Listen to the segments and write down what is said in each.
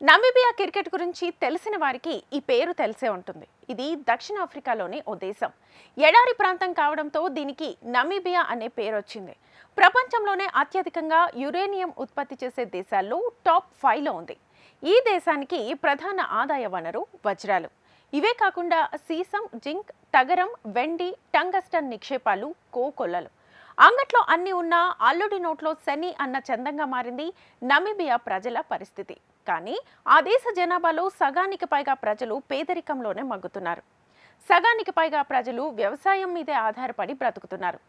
Namibia cricket గురించి తెలిసిన వారికి ఈ పేరు తెలిసే ఉంటుంది. ఇది దక్షిణాఫ్రికాలోని ఓ దేశం. ఎడారి ప్రాంతం కావడంతో దీనికి నమీబియా అనే పేరు వచ్చింది. ప్రపంచంలోనే అత్యధికంగా యురేనియం ఉత్పత్తి చేసే దేశాల్లో టాప్ 5లో ఉంది. ఈ దేశానికి ప్రధాన ఆదాయ వనరు వజ్రాలు. ఇవే కాకుండా సీసం, జింక్, తగరం, వెండి, టంగస్టన్ నిక్షేపాలు, కోకొల్లలు. అంగట్లో అన్ని ఉన్నా అల్లుడి నోట్లో శని అన్న చందంగా మారింది నమీబియా ప్రజల పరిస్థితి. కానీ ఆ దేశ జనాభాలో సగానికి పైగా ప్రజలు పేదరికంలోనే మగ్గుతున్నారు. సగానికి పైగా ప్రజలు వ్యవసాయం మీదే ఆధారపడి బ్రతుకుతున్నారు.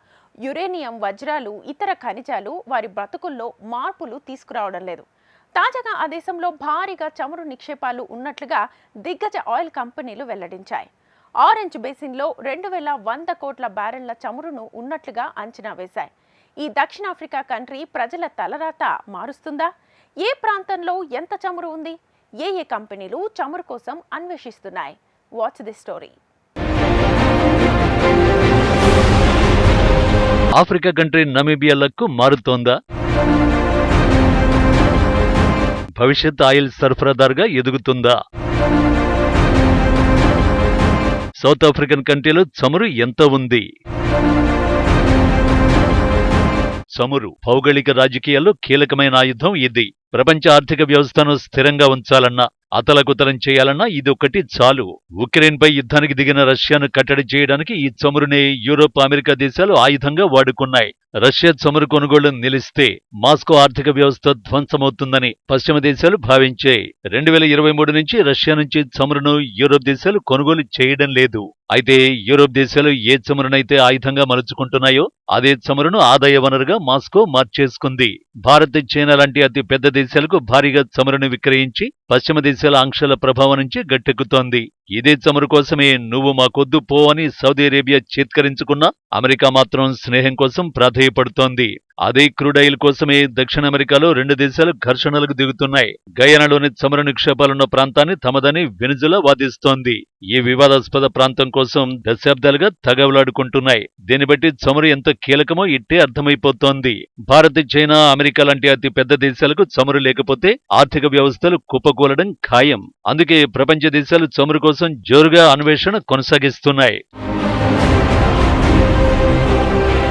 యురేనియం, వజ్రాలు, ఇతర ఖనిజాలు వారి బ్రతుకుల్లో మార్పులు తీసుకురావడం లేదు. తాజాగా ఆ దేశంలో భారీగా చమురు నిక్షేపాలు ఉన్నట్లుగా దిగ్గజ ఆయిల్ కంపెనీలు వెల్లడించాయి. ఆరెంజ్ బేసిన్లో 2100 కోట్ల బ్యారెళ్ల చమురును ఉన్నట్లుగా అంచనా వేశాయి. ఈ దక్షిణాఫ్రికా కంట్రీ ప్రజల తలరాత మారుస్తుందా? ఏ ప్రాంతంలో ఎంత చమురు ఉంది? ఏ కంపెనీలు చమురు కోసం అన్వేషిస్తున్నాయి? Watch the story. Africa country Namibia luck మారుతోందా? భవిష్యత్ ఆయిల్ సరఫరాదారుగా ఎదుగుతుందా? సౌత్ ఆఫ్రికన్ కంట్రీలో చమురు ఎంత ఉంది? చమురు భౌగోళిక రాజకీయాల్లో కీలకమైన ఆయుధం ఇది. ప్రపంచ ఆర్థిక వ్యవస్థను స్థిరంగా ఉంచాలన్నా, అతలకుతలం చేయాలన్నా ఇదొక్కటి చాలు. ఉక్రెయిన్పై యుద్ధానికి దిగిన రష్యాను కట్టడి చేయడానికి ఈ చమురుని యూరోప్, అమెరికా దేశాలు ఆయుధంగా వాడుకున్నాయి. రష్యా చమురు కొనుగోళ్లు నిలిస్తే మాస్కో ఆర్థిక వ్యవస్థ ధ్వంసమవుతుందని పశ్చిమ దేశాలు భావించాయి. 2023 నుంచి రష్యా నుంచి చమురును యూరోప్ దేశాలు కొనుగోలు చేయడం లేదు. అయితే యూరోప్ దేశాలు ఏ చమురునైతే ఆయుధంగా మలుచుకుంటున్నాయో అదే చమురును ఆదాయ వనరుగా మాస్కో మార్చేసుకుంది. భారత్, చైనా లాంటి అతి పెద్ద దేశాలకు భారీగా చమురును విక్రయించి పశ్చిమ దేశాల ఆంక్షల ప్రభావం నుంచి గట్టెక్కుతోంది. ఇదే చమురు కోసమే నువ్వు మాకొద్దు పో అని సౌదీ అరేబియా చేత్కరించుకున్నా అమెరికా మాత్రం స్నేహం కోసం ప్రాధేయపడుతోంది. అదే క్రూడాయిల్ కోసమే దక్షిణ అమెరికాలో 2 దేశాలు ఘర్షణలకు దిగుతున్నాయి. గయానాలోని చమురు నిక్షేపాలున్న ప్రాంతాన్ని తమదని వెనిజులా వాదిస్తోంది. ఈ వివాదాస్పద ప్రాంతం కోసం దశాబ్దాలుగా తగవలాడుకుంటున్నాయి. దీన్ని బట్టి చమురు ఎంత కీలకమో ఇట్టే అర్థమైపోతోంది. భారత్, చైనా, అమెరికా లాంటి అతి పెద్ద దేశాలకు చమురు లేకపోతే ఆర్థిక వ్యవస్థలు కుప్పకూలడం ఖాయం. అందుకే ప్రపంచ దేశాలు చమురు కోసం జోరుగా అన్వేషణ కొనసాగిస్తున్నాయి.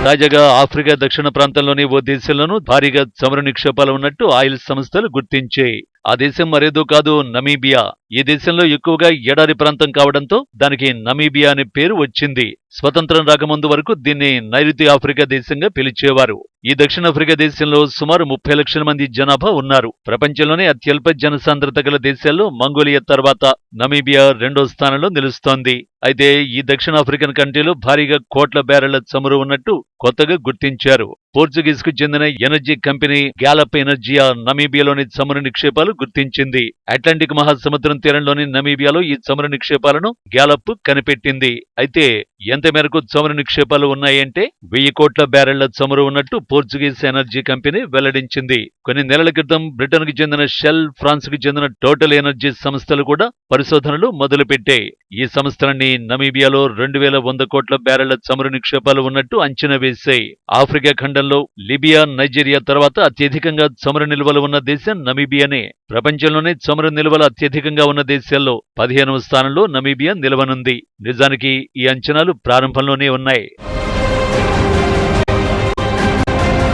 తాజాగా ఆఫ్రికా దక్షిణ ప్రాంతంలోని ఓ దేశంలోనూ భారీగా చమురు నిక్షేపాలు ఉన్నట్టు ఆయిల్ సంస్థలు గుర్తించాయి. ఆ దేశం మరేదో కాదు, నమీబియా. ఈ దేశంలో ఎక్కువగా ఎడారి ప్రాంతం కావడంతో దానికి నమీబియా అనే పేరు వచ్చింది. స్వతంత్రం రాకముందు వరకు దీన్ని నైరుతి ఆఫ్రికా దేశంగా పిలిచేవారు. ఈ దక్షిణాఫ్రికా దేశంలో సుమారు 30 లక్షల మంది జనాభా ఉన్నారు. ప్రపంచంలోనే అత్యల్ప జనసాంద్రత గల దేశాల్లో మంగోలియా తర్వాత నమీబియా 2వ స్థానంలో నిలుస్తోంది. అయితే ఈ దక్షిణాఫ్రికన్ కంట్రీలో భారీగా కోట్ల బ్యారెళ్ల చమురు ఉన్నట్టు కొత్తగా గుర్తించారు. పోర్చుగీస్ కు చెందిన ఎనర్జీ కంపెనీ గ్యాలప్ ఎనర్జియా నమీబియాలోని చమురు నిక్షేపాలు గుర్తించింది. అట్లాంటిక్ మహాసముద్రం తీరంలోని నమీబియాలో ఈ చమురు నిక్షేపాలను గ్యాలప్ కనిపెట్టింది. అయితే ఎంత మేరకు చమురు నిక్షేపాలు ఉన్నాయంటే 1000 కోట్ల బ్యారెళ్ల చమురు ఉన్నట్టు పోర్చుగీస్ ఎనర్జీ కంపెనీ వెల్లడించింది. కొన్ని నెలల క్రితం బ్రిటన్ కు చెందిన షెల్, ఫ్రాన్స్ కు చెందిన టోటల్ ఎనర్జీ సంస్థలు కూడా పరిశోధనలు మొదలుపెట్టాయి. ఈ సంస్థలన్నీ నమీబియాలో 2100 కోట్ల బ్యారెళ్ల చమురు నిక్షేపాలు ఉన్నట్టు అంచనా వేశాయి. ఆఫ్రికా ఖండంలో లిబియా, నైజీరియా తర్వాత అత్యధికంగా చమురు నిల్వలు ఉన్న దేశం నమీబియానే. ప్రపంచంలోనే చమురు నిల్వలు అత్యధికంగా ఉన్న దేశాల్లో 15వ స్థానంలో నమీబియా నిలవనుంది. నిజానికి ఈ అంచనాలు ప్రారంభంలోనే ఉన్నాయి.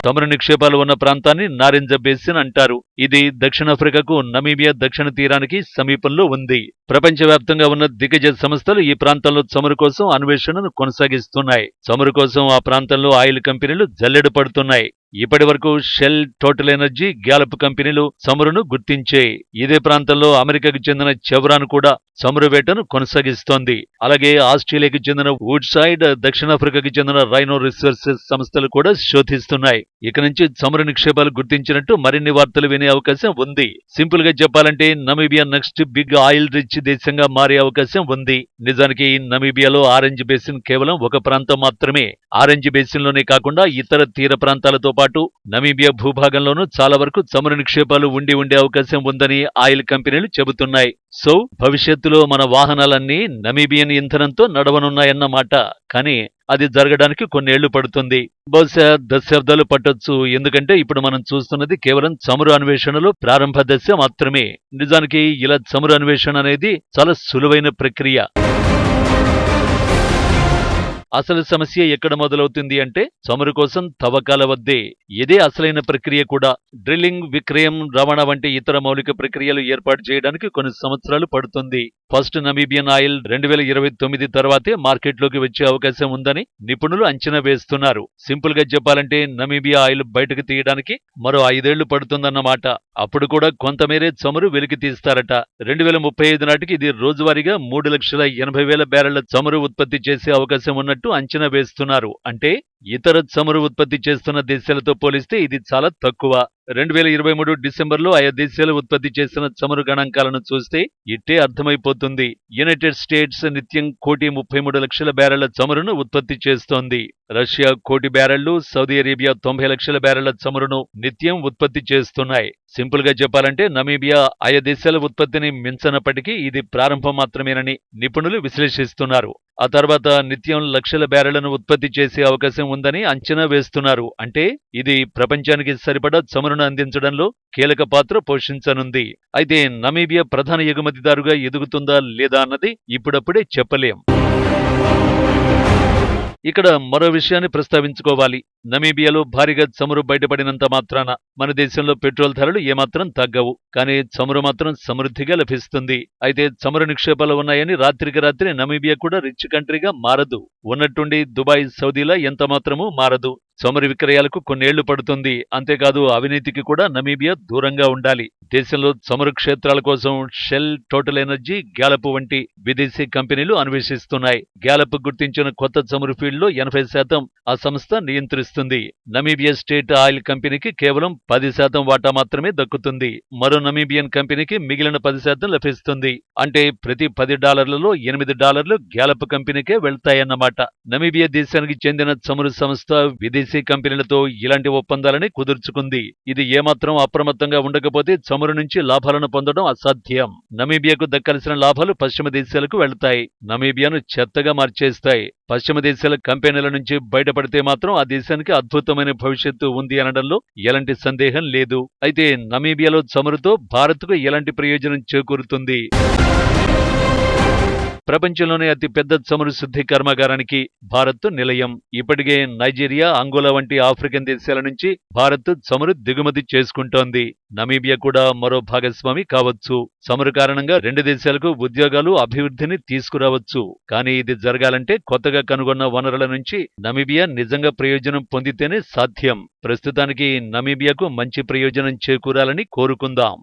చమురు నిక్షేపాలు ఉన్న ప్రాంతాన్ని నారింజ బేసిన్ అంటారు. ఇది దక్షిణాఫ్రికాకు నమీబియా దక్షిణ తీరానికి సమీపంలో ఉంది. ప్రపంచవ్యాప్తంగా ఉన్న దిగ్గజ సంస్థలు ఈ ప్రాంతంలో చమురు కోసం అన్వేషణను కొనసాగిస్తున్నాయి. చమురు కోసం ఆ ప్రాంతంలో ఆయిల్ కంపెనీలు జల్లెడ పడుతున్నాయి. ఇప్పటి వరకు షెల్, టోటల్ ఎనర్జీ, గ్యాలప్ కంపెనీలు చమురును గుర్తించాయి. ఇదే ప్రాంతంలో అమెరికాకు చెందిన చెవ్రాన్ కూడా చమురు వేటను కొనసాగిస్తోంది. అలాగే ఆస్ట్రేలియాకు చెందిన వుడ్సైడ్, దక్షిణాఫ్రికాకు చెందిన రైనో రిసోర్సెస్ సంస్థలు కూడా శోధిస్తున్నాయి. ఇక నుంచి చమురు నిక్షేపాలు గుర్తించినట్టు మరిన్ని వార్తలు వినే అవకాశం ఉంది. సింపుల్ గా చెప్పాలంటే Namibia next big oil rich దేశంగా మారే అవకాశం ఉంది. నిజానికి నమీబియాలో ఆరెంజ్ బేసిన్ కేవలం ఒక ప్రాంతం మాత్రమే. ఆరెంజ్ బేసిన్ లోనే కాకుండా ఇతర తీర ప్రాంతాలతో పాటు నమీబియా భూభాగంలోనూ చాలా వరకు చమురు నిక్షేపాలు ఉండే అవకాశం ఉందని ఆయిల్ కంపెనీలు చెబుతున్నాయి. సో భవిష్యత్తులో మన వాహనాలన్నీ నమీబియన్ ఇంధనంతో నడవనున్నాయన్నమాట. కానీ అది జరగడానికి కొన్నేళ్లు పడుతుంది. బహుశా దశాబ్దాలు పట్టొచ్చు. ఎందుకంటే ఇప్పుడు మనం చూస్తున్నది కేవలం చమురు అన్వేషణలో ప్రారంభ దశ మాత్రమే. నిజానికి ఇలా చమురు అన్వేషణ అనేది చాలా సులువైన ప్రక్రియ. అసలు సమస్య ఎక్కడ మొదలవుతుంది అంటే చమురు కోసం తవ్వకాల వద్దే. ఇదే అసలైన ప్రక్రియ కూడా. డ్రిల్లింగ్, విక్రయం, రవాణా వంటి ఇతర మౌలిక ప్రక్రియలు ఏర్పాటు చేయడానికి కొన్ని సంవత్సరాలు పడుతుంది. ఫస్ట్ నమీబియన్ ఆయిల్ 2029 తర్వాతే మార్కెట్లోకి వచ్చే అవకాశం ఉందని నిపుణులు అంచనా వేస్తున్నారు. సింపుల్ గా చెప్పాలంటే నమీబియా ఆయిల్ బయటకు తీయడానికి మరో 5 ఏళ్లు పడుతుందన్నమాట. అప్పుడు కూడా కొంతమేరే చమురు వెలికి తీస్తారట. 2035 నాటికి ఇది రోజువారీగా 3,80,000 బ్యారెళ్ల చమురు ఉత్పత్తి చేసే అవకాశం ఉన్నట్టు అంచనా వేస్తున్నారు. అంటే ఇతర చమురు ఉత్పత్తి చేస్తున్న దేశాలతో పోలిస్తే ఇది చాలా తక్కువ. 2023 డిసెంబర్లో ఆయా దేశాలు ఉత్పత్తి చేసిన చమురు గణాంకాలను చూస్తే ఇట్టే అర్థమైపోతుంది. యునైటెడ్ స్టేట్స్ నిత్యం 1,33,00,000 బ్యారెళ్ల చమురును ఉత్పత్తి చేస్తోంది. రష్యా 1,00,000 బ్యారెళ్లు, సౌదీ అరేబియా 90,00,000 బ్యారెళ్ల చమురును నిత్యం ఉత్పత్తి చేస్తున్నాయి. సింపుల్ గా చెప్పాలంటే నమీబియా ఆయా దేశాల ఉత్పత్తిని మించనప్పటికీ ఇది ప్రారంభం మాత్రమేనని నిపుణులు విశ్లేషిస్తున్నారు. ఆ తర్వాత నిత్యం లక్షల బ్యారెళ్లను ఉత్పత్తి చేసే అవకాశం ఉందని అంచనా వేస్తున్నారు. అంటే ఇది ప్రపంచానికి సరిపడా చమురును అందించడంలో కీలక పాత్ర పోషించనుంది. అయితే నమీబియా ప్రధాన ఎగుమతిదారుగా ఎదుగుతుందా లేదా అన్నది ఇప్పుడప్పుడే చెప్పలేం. ఇక్కడ మరో విషయాన్ని ప్రస్తావించుకోవాలి. నమీబియాలో భారీగా చమురు బయటపడినంత మాత్రాన మన దేశంలో పెట్రోల్ ధరలు ఏమాత్రం తగ్గవు. కానీ చమురు మాత్రం సమృద్ధిగా లభిస్తుంది. అయితే చమురు నిక్షేపాలు ఉన్నాయని రాత్రికి రాత్రి నమీబియా కూడా రిచ్ కంట్రీగా మారదు. ఉన్నట్టుండి దుబాయ్, సౌదీలా ఎంత మాత్రమూ మారదు. చమురు విక్రయాలకు కొన్నేళ్లు పడుతుంది. అంతేకాదు అవినీతికి కూడా నమీబియా దూరంగా ఉండాలి. దేశంలో చమురు క్షేత్రాల కోసం షెల్, టోటల్ ఎనర్జీ, గ్యాలప్ వంటి విదేశీ కంపెనీలు అన్వేషిస్తున్నాయి. గ్యాలప్ గుర్తించిన కొత్త చమురు ఫీల్డ్లో 80% ఆ సంస్థ నియంత్రిస్తుంది. నమీబియా స్టేట్ ఆయిల్ కంపెనీకి కేవలం 10% వాటా మాత్రమే దక్కుతుంది. మరో నమీబియన్ కంపెనీకి మిగిలిన 10% లభిస్తుంది. అంటే ప్రతి $10లలో $8 గ్యాలప్ కంపెనీకే వెళ్తాయన్నమాట. నమీబియా దేశానికి చెందిన చమురు సంస్థ విదేశీ కంపెనీలతో ఇలాంటి ఒప్పందాలని కుదుర్చుకుంది. ఇది ఏమాత్రం అప్రమత్తంగా ఉండకపోతే చమురు నుంచి లాభాలను పొందడం అసాధ్యం. నమీబియాకు దక్కాల్సిన లాభాలు పశ్చిమ దేశాలకు వెళ్తాయి. నమీబియాను చెత్తగా మార్చేస్తాయి. పశ్చిమ దేశాల కంపెనీల నుంచి బయటపడితే మాత్రం ఆ దేశానికి అద్భుతమైన భవిష్యత్తు ఉంది అనడంలో ఎలాంటి సందేహం లేదు. అయితే నమీబియాలో చమురుతో భారత్కు ఎలాంటి ప్రయోజనం చేకూరుతుంది? ప్రపంచంలోనే అతిపెద్ద చమురు శుద్ధి కర్మాగారానికి భారత్ నిలయం. ఇప్పటికే నైజీరియా, అంగోలా వంటి ఆఫ్రికన్ దేశాల నుంచి భారత్ చమురు దిగుమతి చేసుకుంటోంది. నమీబియా కూడా మరో భాగస్వామి కావచ్చు. చమురు కారణంగా రెండు దేశాలకు ఉద్యోగాలు, అభివృద్ధిని తీసుకురావచ్చు. కానీ ఇది జరగాలంటే కొత్తగా కనుగొన్న వనరుల నుంచి నమీబియా నిజంగా ప్రయోజనం పొందితేనే సాధ్యం. ప్రస్తుతానికి నమీబియాకు మంచి ప్రయోజనం చేకూరాలని కోరుకుందాం.